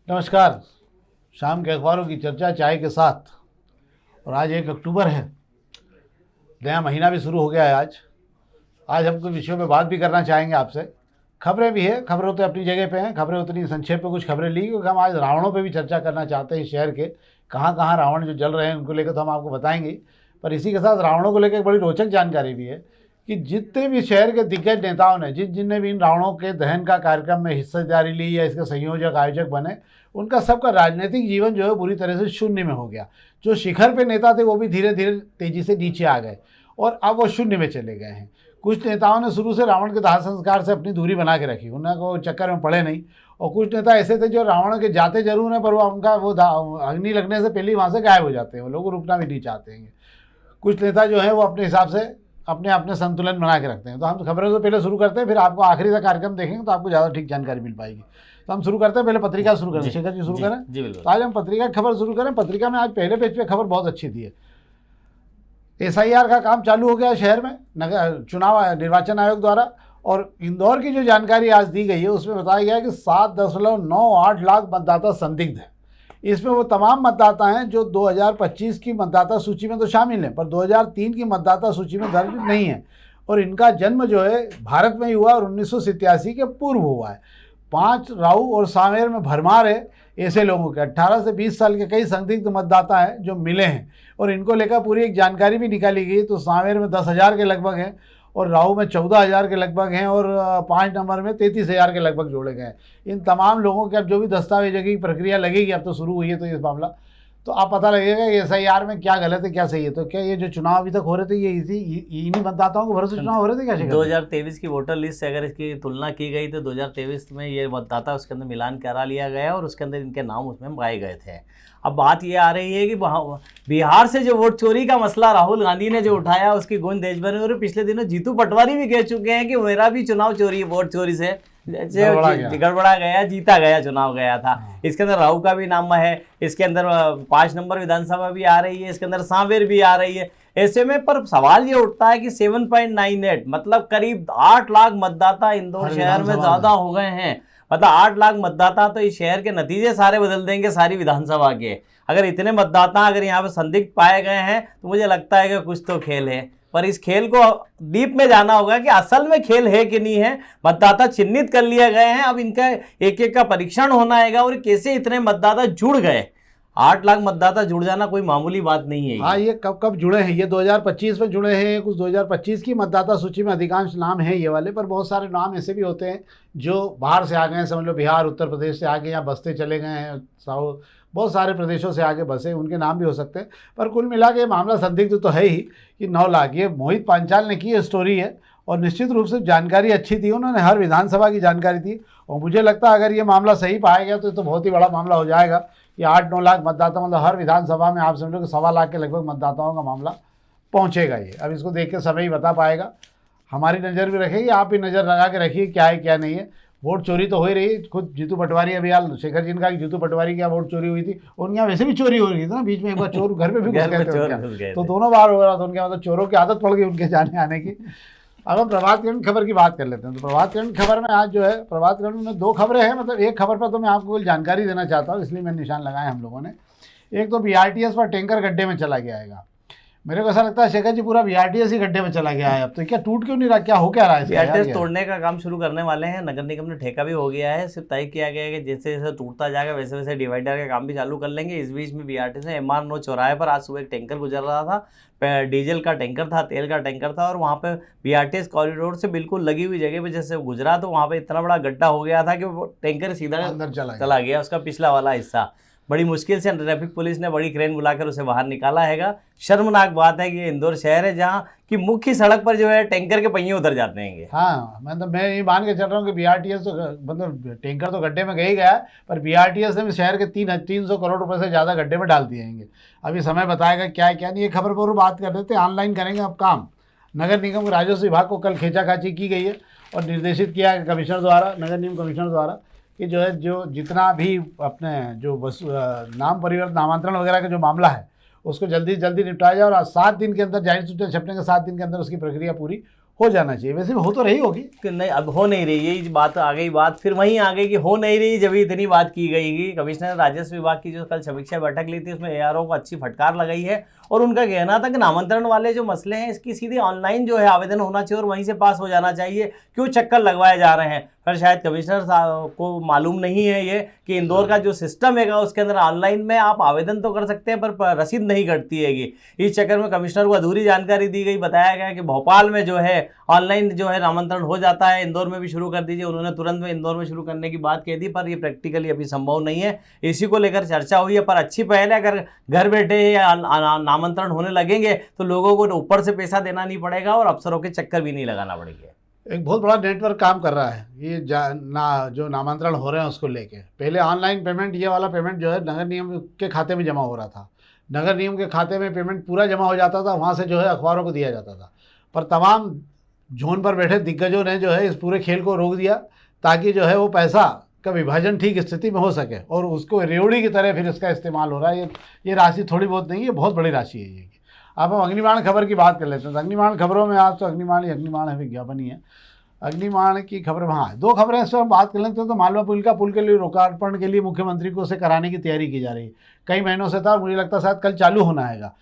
नमस्कार। शाम के अखबारों की चर्चा चाय के साथ। और आज 1 अक्टूबर है, नया महीना भी शुरू हो गया है। आज हम कुछ विषयों पे बात भी करना चाहेंगे आपसे। खबरें भी है, खबरें तो अपनी जगह पे हैं, खबरें उतनी संक्षेप में कुछ खबरें ली, क्योंकि हम आज रावणों पे भी चर्चा करना चाहते हैं। शहर के कहाँ कहाँ रावण जो जल रहे हैं उनको लेकर तो हम आपको बताएंगे, पर इसी के साथ रावणों को लेकर एक बड़ी रोचक जानकारी भी है कि जितने भी शहर के दिग्गज नेताओं ने जिनने भी इन रावणों के दहन का कार्यक्रम में हिस्सेदारी ली या इसके संयोजक आयोजक बने, उनका सबका राजनीतिक जीवन जो है बुरी तरह से शून्य में हो गया। जो शिखर पे नेता थे वो भी धीरे धीरे तेजी से नीचे आ गए और अब वो शून्य में चले गए हैं। कुछ नेताओं ने शुरू से रावण के दाह संस्कार से अपनी दूरी बना के रखी, उनको चक्कर में पड़े नहीं। और कुछ नेता ऐसे थे जो रावण के जाते जरूर हैं, पर वो उनका वो अग्नि लगने से पहले ही वहाँ से गायब हो जाते हैं, वो लोग रुकना भी नहीं चाहते हैं। कुछ नेता जो है वो अपने हिसाब से अपने संतुलन बना के रखते हैं। तो हम खबरें तो पहले शुरू करते हैं, फिर आपको आखिरी तक कार्यक्रम देखेंगे तो आपको ज़्यादा ठीक जानकारी मिल पाएगी। तो हम शुरू करते हैं, पहले पत्रिका शुरू करें। शेखर जी शुरू करें जी बिल्कुल। तो आज हम पत्रिका की खबर शुरू करें। पत्रिका में आज पहले पेज पे खबर बहुत अच्छी थी। SIR का काम चालू हो गया शहर में चुनाव निर्वाचन आयोग द्वारा। और इंदौर की जो जानकारी आज दी गई है उसमें बताया गया है कि 7.98 लाख मतदाता संदिग्ध हैं। इसमें वो तमाम मतदाता हैं जो 2025 की मतदाता सूची में तो शामिल हैं, पर 2003 की मतदाता सूची में दर्ज नहीं है। और इनका जन्म जो है भारत में ही हुआ और 1987 के पूर्व हुआ है। 5 राऊ और सांवेर में भरमार है ऐसे लोगों के। 18 से 20 साल के कई संदिग्ध मतदाता हैं जो मिले हैं और इनको लेकर पूरी एक जानकारी भी निकाली गई। तो सांवेर में 10,000 के लगभग हैं और राऊ में 14,000 के लगभग हैं और 5 नंबर में 33,000 के लगभग जोड़े गए हैं। इन तमाम लोगों के अब जो भी दस्तावेजों की प्रक्रिया लगेगी, अब तो शुरू हुई है तो ये मामला, तो आप पता लगेगा कि SIR में क्या गलत है क्या सही है। तो क्या ये जो चुनाव अभी तक हो रहे थे ये इन्हीं मतदाताओं को भरोसे चुनाव हो रहे थे क्या? 2023 की वोटर लिस्ट से अगर इसकी तुलना की गई तो 2023 में ये मतदाता उसके अंदर मिलान करा लिया गया और उसके अंदर इनके नाम उसमें पाए गए थे। अब बात ये आ रही है कि बिहार से जो वोट चोरी का मसला राहुल गांधी ने जो उठाया उसकी गूंज देश भर में, और पिछले दिनों जीतू पटवारी भी कह चुके हैं कि मेरा भी चुनाव चोरी वोट चोरी से गड़बड़ा गया, जीता गया, चुनाव गया था। इसके अंदर राहु का भी नाम है, इसके अंदर 5 नंबर विधानसभा भी आ रही है, इसके अंदर सांवेर भी आ रही है। ऐसे में पर सवाल ये उठता है कि 7.98 मतलब करीब 8 लाख मतदाता इंदौर शहर में ज्यादा हो गए हैं। मतलब 8 लाख मतदाता तो इस शहर के नतीजे सारे बदल देंगे, सारी विधानसभा के। अगर इतने मतदाता अगर यहाँ पे संदिग्ध पाए गए हैं तो मुझे लगता है कि कुछ तो खेल है। पर इस खेल को डीप में जाना होगा कि असल में खेल है कि नहीं है। मतदाता चिन्हित कर लिए गए हैं, अब इनका एक एक का परीक्षण होना है और कैसे इतने मतदाता जुड़ गए। 8 लाख मतदाता जुड़ जाना कोई मामूली बात नहीं है। हाँ, ये कब कब जुड़े हैं? ये 2025 में जुड़े हैं। कुछ 2025 की मतदाता सूची में अधिकांश नाम हैं ये वाले, पर बहुत सारे नाम ऐसे भी होते हैं जो बाहर से आ गए हैं, समझ लो बिहार उत्तर प्रदेश से आगे या बसते चले गए हैं, साउथ बहुत सारे प्रदेशों से आगे बसे, उनके नाम भी हो सकते हैं। पर कुल मिला के मामला संदिग्ध तो है ही कि 9 लाख। ये मोहित पांचाल ने की स्टोरी है और निश्चित रूप से जानकारी अच्छी थी, उन्होंने हर विधानसभा की जानकारी थी। और मुझे लगता है अगर ये मामला सही पाया गया तो बहुत ही बड़ा मामला हो जाएगा। ये 8-9 लाख मतदाता, मतलब हर विधानसभा में आप समझो कि 1.25 लाख के लगभग मतदाताओं का मामला पहुंचेगा। ये अब इसको देख के समय ही बता पाएगा। हमारी नज़र भी रखेगी, आप भी नज़र लगा के रखिए क्या है क्या नहीं है। वोट चोरी तो हो ही रही। खुद जीतू पटवारी, अभी यार शेखर जी ने कहा कि जीतू पटवारी की वोट चोरी हुई थी, उनके यहाँ वैसे भी चोरी हो रही थी ना बीच में, एक बार चोर घर पे भी घुस गए थे, तो दोनों बार हो रहा था उनके, मतलब चोरों की आदत पड़ गई उनके जाने आने की। अब हम प्रभात खंड खबर की बात कर लेते हैं। तो प्रभात खंड खबर में आज जो है, प्रभात खंड में 2 खबरें हैं। मतलब एक खबर पर तो मैं आपको जानकारी देना चाहता हूँ, इसलिए मैंने निशान लगाए हम लोगों ने। एक तो BRTS पर टैंकर गड्ढे में चला गया है। मेरे को ऐसा लगता है शेखर जी पूरा BRTS ही गड्ढे में चला गया है। अब तो क्या टूट क्यों नहीं रहा, क्या हो क्या रहा है? BRTS तोड़ने का काम शुरू करने वाले हैं, नगर निगम ने ठेका भी हो गया है। सिर्फ तय किया गया है कि जैसे जैसे टूटता जाएगा वैसे वैसे डिवाइडर का काम भी चालू कर लेंगे। इस बीच में BRTS से MR9 चौराहे पर आज सुबह एक टैंकर गुजर रहा था, डीजल का टैंकर था, तेल का टैंकर था, और वहाँ पे BRTS कॉरिडोर से बिल्कुल लगी हुई जगह पे जैसे गुजरा तो वहाँ पे इतना बड़ा गड्ढा हो गया था कि वो टैंकर सीधा अंदर चला गया, उसका पिछला वाला हिस्सा। बड़ी मुश्किल से ट्रैफिक पुलिस ने बड़ी क्रेन बुलाकर उसे बाहर निकाला हैगा। शर्मनाक बात है कि ये इंदौर शहर है जहाँ की मुख्य सड़क पर जो है टैंकर के पहिए उतर जाते हैं। हाँ, मतलब मैं ये मान के चल रहा हूँ कि BRTS तो मतलब टैंकर तो गड्ढे में गए ही गया है, पर BRTS ने भी शहर के 300 करोड़ रुपए से ज़्यादा गड्ढे में डाल दिए हैं। अभी समय बताएगा क्या है क्या नहीं। ये खबर पर बात कर लेते हैं। ऑनलाइन करेंगे अब काम। नगर निगम के राजस्व विभाग को कल खींचाखाची की गई है और निर्देशित किया है कमिश्नर द्वारा, नगर निगम कमिश्नर द्वारा, कि जो है जो जितना भी अपने जो नाम परिवर्तन नामांतरण वगैरह का जो मामला है उसको जल्दी से जल्दी निपटाया जाए और 7 दिन के अंदर, जाहिर सूचना छपने के 7 दिन के अंदर उसकी प्रक्रिया पूरी हो जाना चाहिए। वैसे हो तो रही होगी कि नहीं, अब हो नहीं रही, यही बात आ गई। बात फिर वहीं आ गई कि हो नहीं रही, जब इतनी बात की गई कि कमिश्नर राजस्व विभाग की जो कल समीक्षा बैठक ली थी उसमें एआरओ को अच्छी फटकार लगाई है और उनका कहना था कि नामांतरण वाले जो मसले हैं इसकी सीधे ऑनलाइन जो है आवेदन होना चाहिए और वहीं से पास हो जाना चाहिए, क्यों चक्कर लगवाए जा रहे हैं। पर शायद कमिश्नर साहब को मालूम नहीं है ये कि इंदौर का जो सिस्टम है उसके अंदर ऑनलाइन में आप आवेदन तो कर सकते हैं पर रसीद नहीं कटती हैगी। इस चक्कर में कमिश्नर को अधूरी जानकारी दी गई। बताया गया कि भोपाल में जो है ऑनलाइन जो है नामांतरण हो जाता है, इंदौर में भी शुरू कर दीजिए। उन्होंने तुरंत में इंदौर में शुरू करने की बात कह दी, पर ये प्रैक्टिकली अभी संभव नहीं है। इसी को लेकर चर्चा हुई है। पर अच्छी पहल है, अगर घर बैठे नामांतरण होने लगेंगे तो लोगों को ऊपर से पैसा देना नहीं पड़ेगा और अफसरों के चक्कर भी नहीं लगाना पड़ेगा। एक बहुत बड़ा नेटवर्क काम कर रहा है ये जो नामांतरण हो रहे हैं उसको लेके। पहले ऑनलाइन पेमेंट, ये वाला पेमेंट जो है नगर निगम के खाते में जमा हो रहा था। नगर निगम के खाते में पेमेंट पूरा जमा हो जाता था, वहाँ से जो है अखबारों को दिया जाता था। पर तमाम जोन पर बैठे दिग्गजों ने जो है इस पूरे खेल को रोक दिया ताकि जो है वो पैसा का विभाजन ठीक स्थिति में हो सके, और उसको रेवड़ी की तरह फिर इसका इस्तेमाल हो रहा है। ये राशि थोड़ी बहुत नहीं है, बहुत बड़ी राशि है ये। अब हम अग्निबाण खबर की बात कर लेते हैं। तो अग्निबाण खबरों में आज तो अग्निबाण है, विज्ञापन ही है। अग्निबाण की खबर, हाँ 2 खबरें इस पर हम बात कर लेते हैं। तो मालवा पुल के लिए लोकार्पण के लिए मुख्यमंत्री को उसे कराने की तैयारी की जा रही है। कई महीनों से था और मुझे लगता है शायद कल चालू होना है।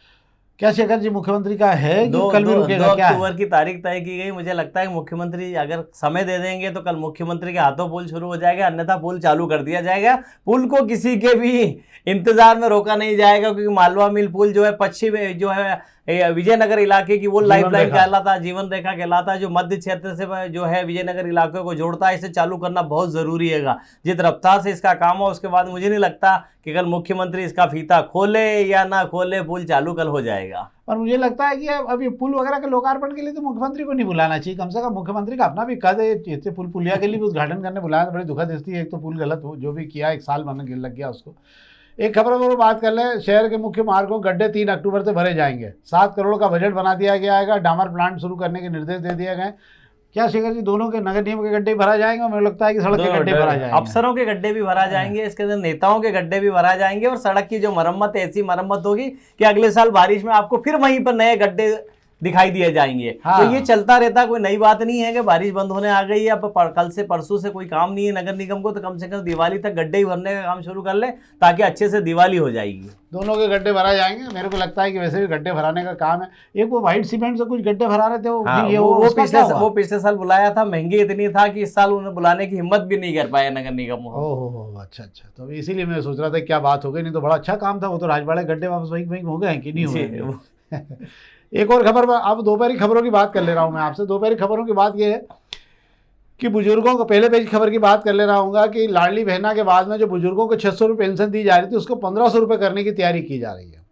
क्या शेखर जी, मुख्यमंत्री का है कि कल भी रुकेगा? 2 अक्टूबर की तारीख तय की गई। मुझे लगता है कि मुख्यमंत्री अगर समय दे देंगे तो कल मुख्यमंत्री के हाथों पुल शुरू हो जाएगा, अन्यथा पुल चालू कर दिया जाएगा। पुल को किसी के भी इंतजार में रोका नहीं जाएगा, क्योंकि मालवा मिल पुल जो है पश्चिम जो है विजयनगर इलाके की वो लाइफलाइन कहलाता, जीवन रेखा कहलाता है, जो मध्य क्षेत्र से जो है विजयनगर इलाके को जोड़ता है। इसे चालू करना बहुत जरूरी है। जिस रफ्तार से इसका काम हो उसके बाद मुझे नहीं लगता कि कल मुख्यमंत्री इसका फीता खोले या ना खोले, पुल चालू कल हो जाएगा। और मुझे लगता है कि अब ये पुल वगैरह के लोकार्पण के लिए तो मुख्यमंत्री को नहीं बुलाना चाहिए। कम से कम मुख्यमंत्री का अपना भी कद है, इतने पुलिया के लिए भी उद्घाटन करने बुलाया तो बड़ी दुखद स्थिति है। एक तो पुल गलत हो, जो भी किया 1 साल बनने लग गया उसको। एक खबर पर बात कर लें। शहर के मुख्य मार्गों गड्ढे 3 अक्टूबर से भरे जाएंगे। 7 करोड़ का बजट बना दिया गया है। डामर प्लांट शुरू करने के निर्देश दे दिए गए। क्या शेखर जी, दोनों के नगर निगम के गड्ढे भरा जाएंगे और मुझे लगता है कि सड़क के गड्ढे भरा जाएंगे, अफसरों के गड्ढे भी भरा जाएंगे, इसके अंदर नेताओं के गड्ढे भी भरा जाएंगे और सड़क की जो मरम्मत है ऐसी मरम्मत होगी कि अगले साल बारिश में आपको फिर वहीं पर नए गड्ढे दिखाई दिए जाएंगे। हाँ। तो ये चलता रहता, कोई नई बात नहीं है कि बारिश बंद होने आ गई है, अब कल से परसों से कोई काम नहीं है नगर निगम को, तो कम से कम दिवाली तक गड्ढे ही भरने का काम शुरू कर ले ताकि अच्छे से दिवाली हो जाएगी। दोनों के गड्ढे भरा जाएंगे। मेरे को लगता है कि वैसे भी गड्ढे भराने का काम है। एक वो व्हाइट सीमेंट से कुछ गड्ढे भरा रहे थे, वो पिछले साल बुलाया था, महंगी इतनी था कि इस साल उन्हें बुलाने की हिम्मत भी नहीं कर पाया नगर निगम। ओह अच्छा, तो इसीलिए मैं सोच रहा था क्या बात हो गई, नहीं तो बड़ा अच्छा काम था वो। तो राजवाड़े गड्ढे वापस वहीं हो गए हैं कि नहीं हो गए? एक और खबर, अब दोपहरी खबरों की बात कर ले रहा हूँ मैं आपसे। दोपहरी खबरों की बात यह है कि बुजुर्गों को, पहले पेज खबर की बात कर ले रहा हूँ कि लाडली बहना के बाद में जो बुजुर्गों को 600 रुपये पेंशन दी जा रही थी उसको 1500 रुपये करने की तैयारी की जा रही है।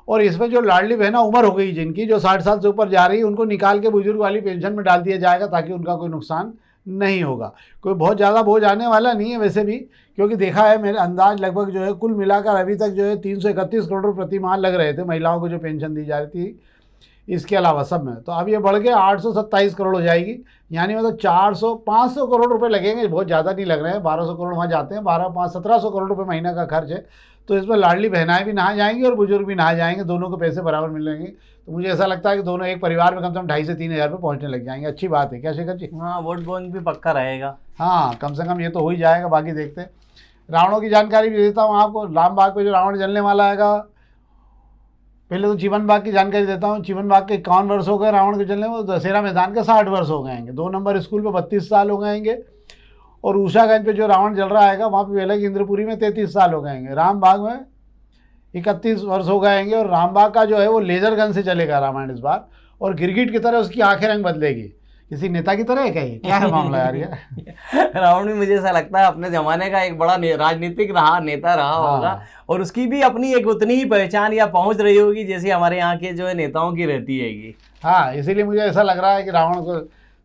और इसमें जो लाडली बहना उम्र हो गई जिनकी, जो 60 साल से ऊपर जा रही है, उनको निकाल के बुजुर्ग वाली पेंशन में डाल दिया जाएगा ताकि उनका कोई नुकसान नहीं होगा। कोई बहुत ज़्यादा बोझ आने वाला नहीं है वैसे भी, क्योंकि देखा है मेरे अंदाज लगभग जो है कुल मिलाकर अभी तक जो है 331 करोड़ रुपये प्रति माह लग रहे थे महिलाओं को जो पेंशन दी जा रही थी, इसके अलावा सब में। तो अब ये बढ़ के 827 करोड़ हो जाएगी, यानी मतलब 500 करोड़ रुपए लगेंगे। बहुत ज़्यादा नहीं लग रहे हैं, 1200 करोड़ वहाँ जाते हैं, 1700 करोड़ रुपए महीना का खर्च है। तो इसमें लाडली बहनाएं भी नहा जाएंगी और बुजुर्ग भी नहा जाएंगे, दोनों को पैसे बराबर मिलेंगे। तो मुझे ऐसा लगता है कि दोनों एक परिवार में कम से कम 2,500 से 3,000 रुपये पहुँचने लग जाएंगे। अच्छी बात है क्या शेखर जी? हाँ, वोट बैंक भी पक्का रहेगा। हाँ, कम से कम ये तो हो ही जाएगा, बाकी देखते हैं। रावणों की जानकारी भी देता हूँ आपको। रामबाग पर जो रावण जलने वाला है, पहले तो जीवन बाग की जानकारी देता हूँ। जीवन बाग के 51 वर्ष हो गए रावण के जलने में। दशहरा मैदान के 60 वर्ष हो गएंगे। 2 नंबर स्कूल पे 32 साल हो गएंगे। और उषागंज पे जो रावण जल रहा है वहाँ पे अलग इंद्रपुरी में 33 साल हो गएंगे। रामबाग में 31 वर्ष हो गएंगे। और रामबाग का जो है वो लेजर गन से चलेगा रामायण इस बार, और गिरगिट की तरह उसकी आंखें रंग बदलेगी। किसी नेता की तरह है क्या? ये क्या है मामला यार? ये रावण भी मुझे ऐसा लगता है अपने जमाने का एक बड़ा राजनीतिक नेता रहा होगा, और उसकी भी अपनी एक उतनी ही पहचान या पहुंच रही होगी जैसी हमारे यहाँ के जो है नेताओं की रहती हैगी। हाँ, इसीलिए मुझे ऐसा लग रहा है कि रावण को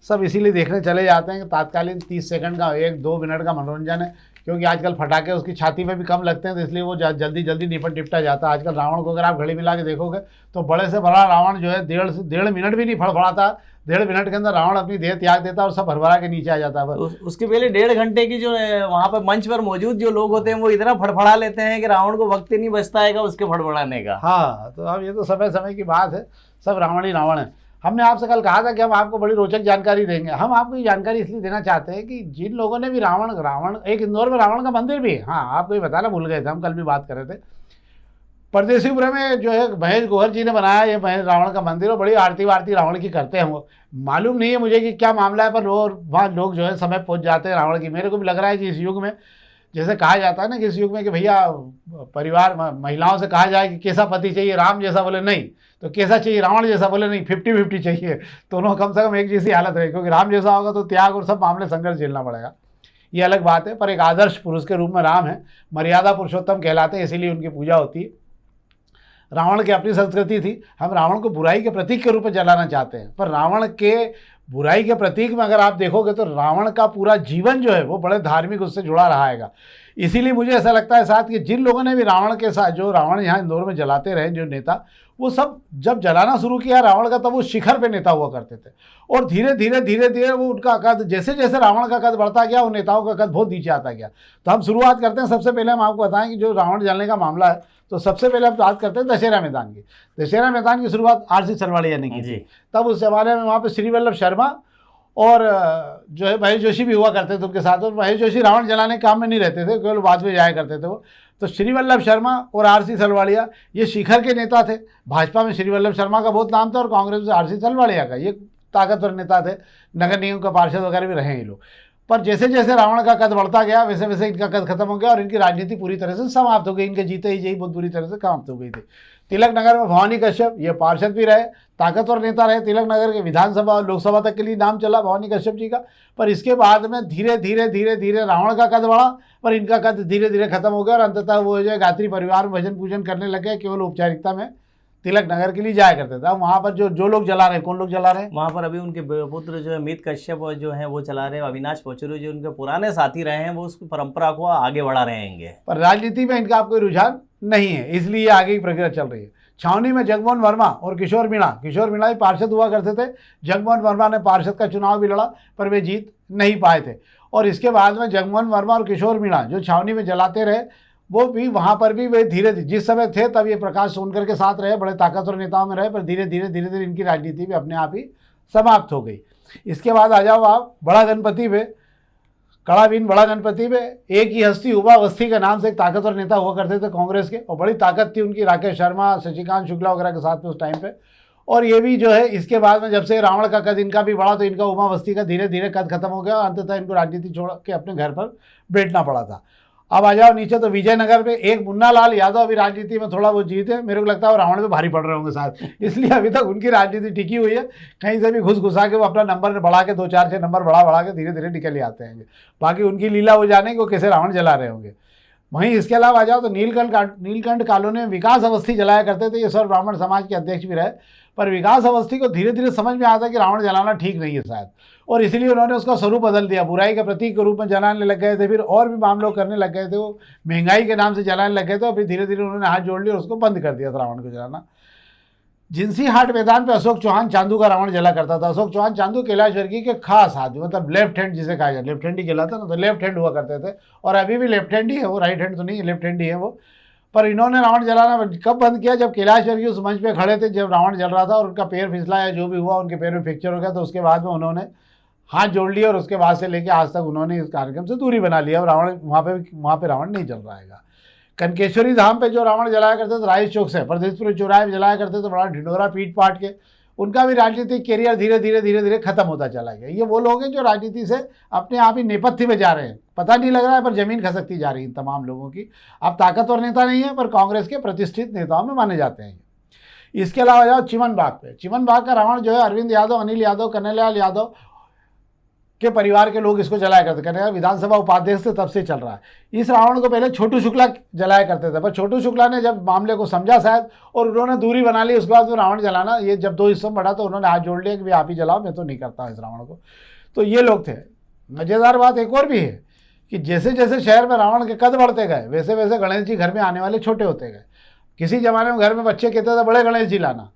सब इसीलिए देखने चले जाते हैं कि तात्कालीन 30 सेकंड का 1-2 मिनट का मनोरंजन है, क्योंकि आजकल फटाके उसकी छाती में भी कम लगते हैं, तो इसलिए वो जल्दी निपटा जाता है। आजकल रावण को अगर आप घड़ी मिला के देखोगे तो बड़े से बड़ा रावण जो है 1.5 मिनट भी नहीं फड़फड़ाता। 1.5 मिनट के अंदर रावण अपनी देह त्याग देता है और सब भरभरा के नीचे आ जाता है। उसके पहले 1.5 घंटे की जो वहाँ पर मंच पर मौजूद जो लोग होते हैं वो इतना फड़फड़ा लेते हैं कि रावण को वक्त ही नहीं बचता है उसके फड़फड़ाने का। हाँ, तो अब ये तो समय की बात है, सब रावण ही रावण है। हमने आपसे कल कहा था कि हम आपको बड़ी रोचक जानकारी देंगे। हम आपको ये जानकारी इसलिए देना चाहते हैं कि जिन लोगों ने भी रावण एक इंदौर में रावण का मंदिर भी है, हाँ आपको ये बताना भूल गए थे, हम कल भी बात कर रहे थे। परदेशीपुर में जो है महेश गोहर जी ने बनाया ये महेश रावण का मंदिर, और बड़ी आरती वारती रावण की करते हैं वो। मालूम नहीं है मुझे कि क्या मामला है, पर वहाँ लोग जो है समय पहुँच जाते हैं रावण की। मेरे को भी लग रहा है कि इस युग में, जैसे कहा जाता है ना कि इस युग में कि भैया परिवार महिलाओं से कहा जाए कि कैसा पति चाहिए, राम जैसा बोले नहीं, तो कैसा चाहिए रावण जैसा बोले नहीं, 50-50 चाहिए, दोनों कम से कम एक जैसी हालत रहे। क्योंकि राम जैसा होगा तो त्याग और सब मामले संघर्ष झेलना पड़ेगा, ये अलग बात है। पर एक आदर्श पुरुष के रूप में राम है, मर्यादा पुरुषोत्तम कहलाते हैं, इसीलिए उनकी पूजा होती है। रावण की अपनी संस्कृति थी, हम रावण को बुराई के प्रतीक के रूप में जलाना चाहते हैं। पर रावण के बुराई के प्रतीक में अगर आप देखोगे तो रावण का पूरा जीवन जो है वो बड़े धार्मिक उससे जुड़ा रहा है। इसीलिए मुझे ऐसा लगता है साथ कि जिन लोगों ने भी रावण के साथ, जो रावण यहाँ इंदौर में जलाते रहे जो नेता, वो सब जब जलाना शुरू किया रावण का, तब वो शिखर पे नेता हुआ करते थे। और धीरे धीरे वो उनका कद, जैसे जैसे रावण का कद बढ़ता गया, वो नेताओं का कद बहुत नीचे आता गया। तो हम शुरुआत करते हैं, सबसे पहले हम आपको बताएं कि जो रावण जलने का मामला है, तो सबसे पहले हम बात करते हैं दशहरा मैदान की। दशहरा मैदान की शुरुआत RC सलवाड़िया ने की थी। तब उस जमाने में वहाँ पे श्री वल्लभ शर्मा और जो है महेश जोशी भी हुआ करते थे उनके साथ। और महेश जोशी रावण जलाने के काम में नहीं रहते थे, केवल बाद में जाया करते थे वो। तो श्री वल्लभ शर्मा और RC सलवाड़िया ये शिखर के नेता थे। भाजपा में श्री वल्लभ शर्मा का बहुत नाम था और कांग्रेस में RC सलवाड़िया का। ये ताकतवर नेता थे, नगर निगम का पार्षद वगैरह भी रहे ये लोग। पर जैसे जैसे रावण का कद बढ़ता गया, वैसे वैसे इनका कद खत्म हो गया और इनकी राजनीति पूरी तरह से समाप्त हो गई। इनके जीते ही यही बहुत बुरी तरह से समाप्त हो गई थी। तिलक नगर में भवानी कश्यप ये पार्षद भी रहे, ताकतवर नेता रहे। तिलक नगर के विधानसभा और लोकसभा तक के लिए नाम चला भवानी कश्यप जी का। पर इसके बाद में धीरे धीरे रावण का कद बढ़ा, पर इनका कद धीरे धीरे खत्म हो गया और अंततः वो जो है गायत्री परिवार में भजन पूजन करने लगे, केवल औपचारिकता में तिलक नगर के लिए जाया करते थे। अब वहाँ पर जो लोग जला रहे हैं, कौन लोग जला रहे हैं वहाँ पर? अभी उनके पुत्र जो है अमित कश्यप और जो है वो चला रहे हैं। अविनाश पोचुरी जो उनके पुराने साथी रहे हैं, वो उस परंपरा को आगे बढ़ा रहे हैं। पर राजनीति में इनका कोई रुझान नहीं है, इसलिए आगे की प्रक्रिया चल रही है। छावनी में जगमोहन वर्मा और किशोर मीणा भी पार्षद हुआ करते थे। जगमोहन वर्मा ने पार्षद का चुनाव भी लड़ा, पर वे जीत नहीं पाए थे। और इसके बाद में जगमोहन वर्मा और किशोर मीणा जो छावनी में जलाते रहे, वो भी वहाँ पर भी वे धीरे जिस समय थे तब ये प्रकाश सोनकर के साथ रहे, बड़े ताकतवर नेताओं में रहे। पर धीरे धीरे इनकी राजनीति भी अपने आप ही समाप्त हो गई। इसके बाद आ जाओ आप बड़ा गणपति पे, कड़ाबीन बड़ा गणपति में एक ही हस्ती उमा अवस्थी के नाम से एक ताकतवर नेता हुआ करते थे कांग्रेस के, और बड़ी ताकत थी उनकी, राकेश शर्मा, शशिकांत शुक्ला वगैरह के साथ में उस टाइम पे। और ये भी जो है इसके बाद में जब से रावण का कद इनका भी बढ़ा, तो इनका उमा अवस्थी का धीरे धीरे कद खत्म हो गया। अंततः इनको राजनीति छोड़ के अपने घर पर बैठना पड़ा था। अब आ जाओ नीचे, तो विजयनगर में एक मुन्ना लाल यादव अभी राजनीति में थोड़ा वो जीते। मेरे को लगता है वो रावण में भारी पड़ रहे होंगे साथ, इसलिए अभी तक उनकी राजनीति टिकी हुई है। कहीं से भी घुसा के वो अपना नंबर बढ़ा के 2-4-6 नंबर बढ़ा के धीरे धीरे निकल ही आते हैं। बाकी उनकी लीला वो जाने कि वो कैसे रावण जला रहे होंगे। वहीं इसके अलावा आ जाओ तो नीलकंठ कॉलोनी में विकास अवस्थी जलाया करते थे। ये सर ब्राह्मण समाज के अध्यक्ष भी रहे, पर विकास अवस्थी को धीरे धीरे समझ में आता कि रावण जलाना ठीक नहीं है शायद, और इसलिए उन्होंने उसका स्वरूप बदल दिया। बुराई के प्रतीक के रूप में जलाने लग गए थे, फिर और भी मामलों करने लग गए थे। वो महंगाई के नाम से जलाने लग गए थे, और फिर धीरे धीरे उन्होंने हाथ जोड़ लिया और उसको बंद कर दिया था रावण को जलाना। जिंसी हाट मैदान पे अशोक चौहान चांदू का रावण जला करता था। अशोक चौहान चांदू कैलाश वर्गीय के खास आदमी, मतलब लेफ्ट हैंड जिसे कहा जाए, लेफ्ट हैंड ही कहलाता ना, तो लेफ्ट हैंड हुआ करते थे। और अभी भी लेफ्ट हैंड ही है वो, राइट हैंड तो नहीं है, लेफ्ट हैंड ही है वो। पर इन्होंने रावण जलाना कब बंद किया? जब कैलाश वर्गीय उस मंच पे खड़े थे जब रावण जल रहा था, और उनका पैर फिसला या जो भी हुआ, उनके पैर में फ्रैक्चर हो गया, तो उसके बाद में उन्होंने हाथ जोड़ लिया और उसके बाद से लेके आज तक उन्होंने इस कार्यक्रम से दूरी बना लिया। और रावण वहाँ पे रावण नहीं जल रहा है। कनकेश्वरी धाम पे जो रावण जलाया करते थे राइस चौक से परदेशपुर चौराहे में जलाया करते थे, बड़ा ढिंडोरा पीट पाट के, उनका भी राजनीतिक कैरियर धीरे धीरे खत्म होता चला गया। ये वो लोग हैं जो राजनीति से अपने आप ही नेपथ्य में जा रहे हैं, पता नहीं लग रहा है, पर जमीन खसकती जा रही है तमाम लोगों की। अब ताकतवर नेता नहीं है, पर कांग्रेस के प्रतिष्ठित नेताओं में माने जाते हैं। इसके अलावा जाओ चिमन बाग पे। चिमन बाग का रावण जो है अरविंद यादव, अनिल यादव, कन्हैयालाल यादव के परिवार के लोग इसको जलाया करते। कन्हैया विधानसभा उपाध्यक्ष थे तब से चल रहा है। इस रावण को पहले छोटू शुक्ला जलाया करते थे, पर छोटू शुक्ला ने जब मामले को समझा शायद और उन्होंने दूरी बना ली, उसके बाद वो रावण जलाना ये जब 2 हिस्सों में बढ़ा तो उन्होंने हाथ जोड़ लिया कि भाई आप ही जलाओ, मैं तो नहीं करता इस रावण को। तो ये लोग थे। मज़ेदार बात एक और भी है कि जैसे जैसे शहर में रावण के कद बढ़ते गए, वैसे वैसे गणेश जी घर में आने वाले छोटे होते गए। किसी ज़माने में घर में बच्चे कहते थे बड़े गणेश जी लाना,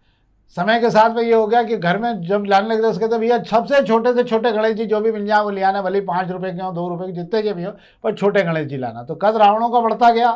समय के साथ में ये हो गया कि घर में जब लाने लगे उसके तो भैया सबसे छोटे से छोटे गणेश जी जो भी मिल जाए वो ले आना, भले 5 रुपए के हो, 2 रुपए के, जितने के भी हो, पर छोटे गणेश जी लाना। तो कद रावणों का बढ़ता गया,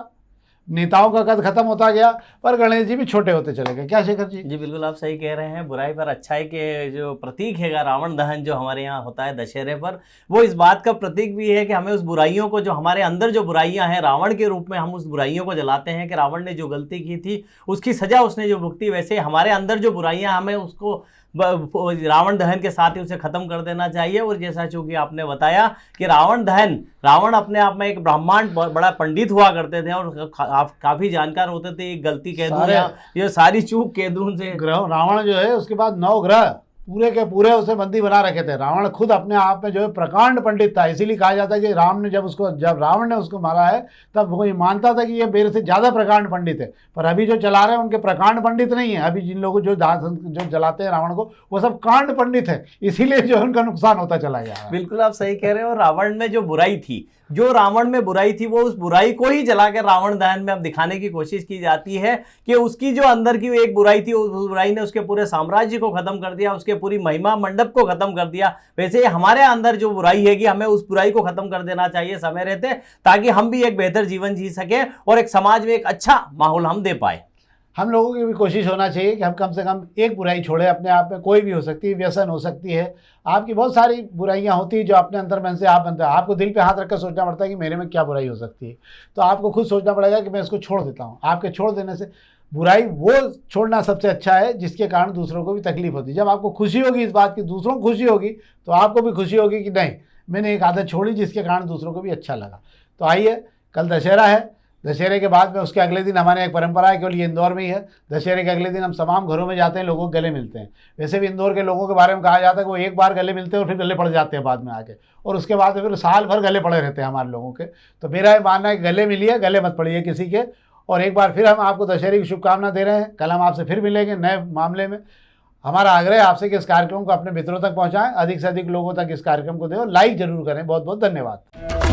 नेताओं का कद खत्म होता गया, पर गणेश जी भी छोटे होते चले गए। क्या शेखर जी? जी बिल्कुल आप सही कह रहे हैं। बुराई पर अच्छाई के जो प्रतीक हैगा रावण दहन जो हमारे यहाँ होता है दशहरे पर, वो इस बात का प्रतीक भी है कि हमें उस बुराइयों को, जो हमारे अंदर जो बुराइयां हैं रावण के रूप में, हम उस बुराइयों को जलाते हैं कि रावण ने जो गलती की थी उसकी सजा उसने जो भुगती, वैसे हमारे अंदर जो बुराइयां, हमें उसको रावण दहन के साथ ही उसे खत्म कर देना चाहिए। और जैसा चूंकि आपने बताया कि रावण दहन, रावण अपने आप में एक ब्रह्मांड बड़ा पंडित हुआ करते थे और काफी जानकार होते थे। एक गलती कह दूं या ये सारी चूक कह दूं से ग्रह रावण जो है उसके बाद 9 ग्रह पूरे के पूरे उसे बंदी बना रखे थे। रावण खुद अपने आप में जो है प्रकांड पंडित था, इसीलिए कहा जाता है कि जब रावण ने उसको मारा है तब वो ये मानता था कि ये मेरे से ज़्यादा प्रकांड पंडित है। पर अभी जो चला रहे हैं उनके प्रकांड पंडित नहीं है। अभी जिन लोगों जो जलाते हैं रावण को, वो सब कांड पंडित है, इसीलिए जो उनका नुकसान होता चला गया। बिल्कुल आप सही कह रहे हो। रावण में जो बुराई थी, जो रावण में बुराई थी, वो उस बुराई को ही जला के रावण दहन में अब दिखाने की कोशिश की जाती है कि उसकी जो अंदर की एक बुराई थी, उस बुराई ने उसके पूरे साम्राज्य को खत्म कर दिया, उसके पूरी महिमा मंडप को खत्म कर दिया। वैसे हमारे अंदर जो बुराई है कि हमें उस बुराई को खत्म कर देना चाहिए समय रहते, ताकि हम भी एक बेहतर जीवन जी सकें और एक समाज में एक अच्छा माहौल हम दे पाए। हम लोगों की भी कोशिश होना चाहिए कि हम कम से कम एक बुराई छोड़े अपने आप में। कोई भी हो सकती है, व्यसन हो सकती है, आपकी बहुत सारी बुराइयां होती है जो अपने अंदर में से आप बनते हैं। आपको दिल पे हाथ रखकर सोचना पड़ता है कि मेरे में क्या बुराई हो सकती है, तो आपको खुद सोचना पड़ेगा कि मैं इसको छोड़ देता हूँ। आपके छोड़ देने से बुराई वो छोड़ना सबसे अच्छा है जिसके कारण दूसरों को भी तकलीफ होती है। जब आपको खुशी होगी इस बात की, दूसरों को खुशी होगी, तो आपको भी खुशी होगी कि नहीं, मैंने एक आदत छोड़ी जिसके कारण दूसरों को भी अच्छा लगा। तो आइए, कल दशहरा है, दशहरे के बाद में उसके अगले दिन हमारे एक परंपरा है, केवल ये इंदौर में ही है, दशहरे के अगले दिन हम तमाम घरों में जाते हैं, लोगों को गले मिलते हैं। वैसे भी इंदौर के लोगों के बारे में कहा जाता है कि वो एक बार गले मिलते हैं और फिर गले पड़ जाते हैं बाद में आके, और उसके बाद फिर साल भर गले पड़े रहते हैं हमारे लोगों के। तो मेरा ये मानना है कि गले मिलिए, गले मत पड़िए किसी के। और एक बार फिर हम आपको दशहरे की शुभकामना दे रहे हैं। कल हम आपसे फिर मिलेंगे नए मामले में। हमारा आग्रह है आपसे कि इस कार्यक्रम को अपने मित्रों तक पहुँचाएँ, अधिक से अधिक लोगों तक इस कार्यक्रम को दें और लाइक जरूर करें। बहुत बहुत धन्यवाद।